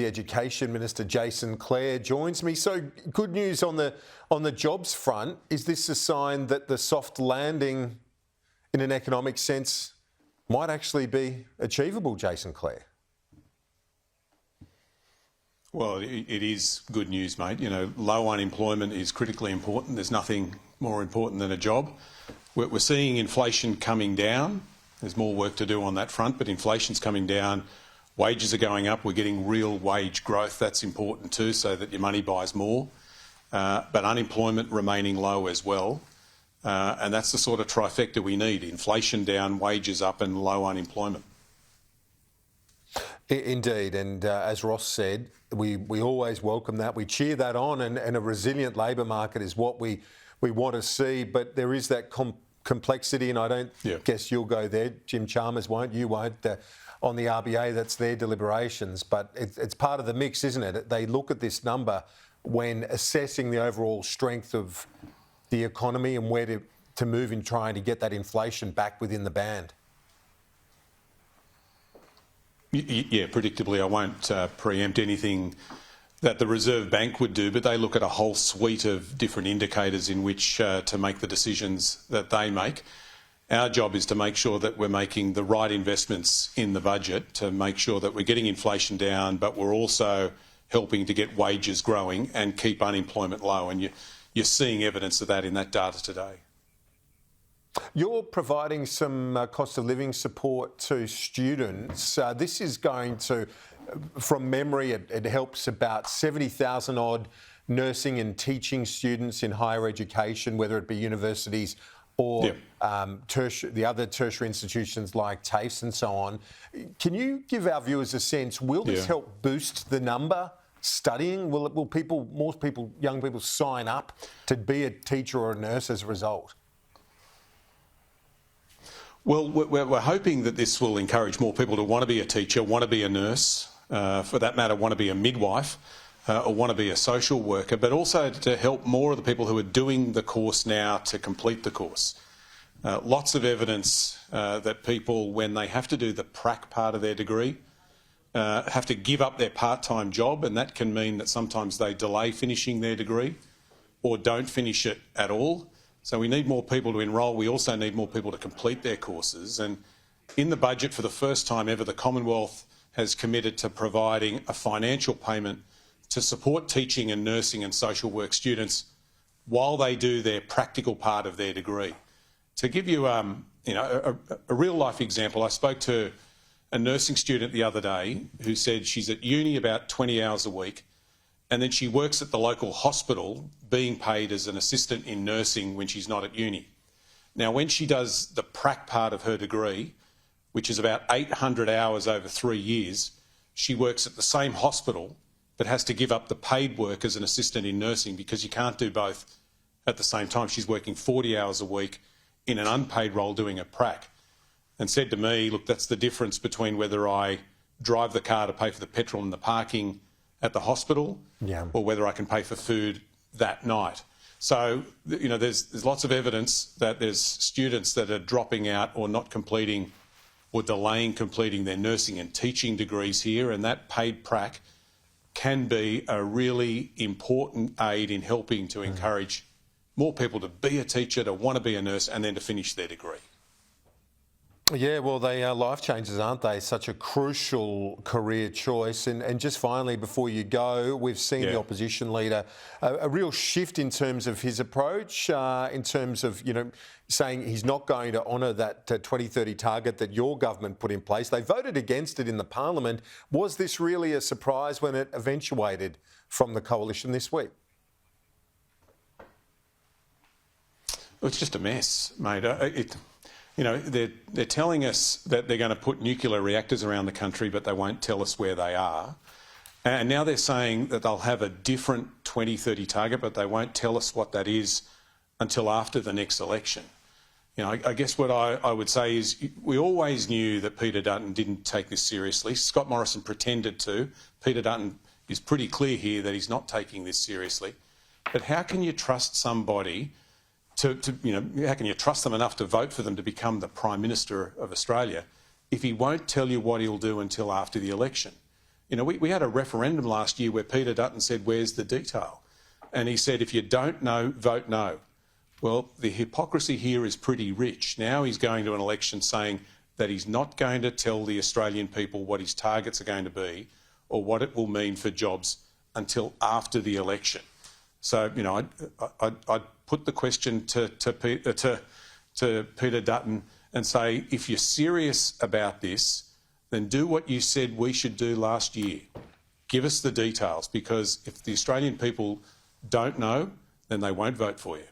The Education Minister Jason Clare joins me. So good news on the jobs front. Is this a sign that the soft landing in an economic sense might actually be achievable, Jason Clare? Well, it is good news, mate. You know, low unemployment is critically important. There's nothing more important than a job. We're seeing inflation coming down. There's more work to do on that front, but inflation's coming down. Wages are going up. We're getting real wage growth. That's important too, so that your money buys more. But unemployment remaining low as well. And that's the sort of trifecta we need. Inflation down, wages up and low unemployment. Indeed, and as Ross said, we always welcome that. We cheer that on, and a resilient labour market is what we want to see. But there is that complexity, and I don't guess you'll go there. Jim Chalmers won't, you won't. On the RBA, that's their deliberations. But it's part of the mix, isn't it? They look at this number when assessing the overall strength of the economy and where to move in trying to get that inflation back within the band. Yeah, predictably, I won't preempt anything that the Reserve Bank would do, but they look at a whole suite of different indicators in which to make the decisions that they make. Our job is to make sure that we're making the right investments in the budget to make sure that we're getting inflation down, but we're also helping to get wages growing and keep unemployment low. And you're seeing evidence of that in that data today. You're providing some cost of living support to students. This is going to, from memory, it helps about 70,000 odd nursing and teaching students in higher education, whether it be universities or the other tertiary institutions like TAFEs and so on. Can you give our viewers a sense, will this help boost the number studying? Will more people, young people, sign up to be a teacher or a nurse as a result? Well, we're hoping that this will encourage more people to want to be a teacher, want to be a nurse, for that matter, want to be a midwife, or want to be a social worker, but also to help more of the people who are doing the course now to complete the course. Lots of evidence that people, when they have to do the prac part of their degree, have to give up their part-time job, and that can mean that sometimes they delay finishing their degree or don't finish it at all. So we need more people to enrol. We also need more people to complete their courses. And in the budget, for the first time ever, the Commonwealth has committed to providing a financial payment to support teaching and nursing and social work students while they do their practical part of their degree. To give you, a real-life example, I spoke to a nursing student the other day who said she's at uni about 20 hours a week, and then she works at the local hospital being paid as an assistant in nursing when she's not at uni. Now, when she does the prac part of her degree, which is about 800 hours over 3 years, she works at the same hospital but has to give up the paid work as an assistant in nursing because you can't do both at the same time. She's working 40 hours a week in an unpaid role doing a prac, and said to me, look, that's the difference between whether I drive the car to pay for the petrol and the parking at the hospital or whether I can pay for food that night. So, there's lots of evidence that there's students that are dropping out or not completing or delaying completing their nursing and teaching degrees here, and that paid prac can be a really important aid in helping to encourage more people to be a teacher, to want to be a nurse, and then to finish their degree. Yeah, well, they are life changers, aren't they? Such a crucial career choice. And just finally, before you go, we've seen the opposition leader, a real shift in terms of his approach, in terms of, saying he's not going to honour that 2030 target that your government put in place. They voted against it in the parliament. Was this really a surprise when it eventuated from the coalition this week? Well, it's just a mess, mate. They're telling us that they're going to put nuclear reactors around the country, but they won't tell us where they are. And now they're saying that they'll have a different 2030 target, but they won't tell us what that is until after the next election. I guess what I would say is we always knew that Peter Dutton didn't take this seriously. Scott Morrison pretended to. Peter Dutton is pretty clear here that he's not taking this seriously. But how can you trust somebody how can you trust them enough to vote for them to become the Prime Minister of Australia if he won't tell you what he'll do until after the election? You know, we had a referendum last year where Peter Dutton said, where's the detail? And he said, if you don't know, vote no. Well, the hypocrisy here is pretty rich. Now he's going to an election saying that he's not going to tell the Australian people what his targets are going to be or what it will mean for jobs until after the election. So, you know, I'd put the question to Peter Dutton and say, if you're serious about this, then do what you said we should do last year. Give us the details, because if the Australian people don't know, then they won't vote for you.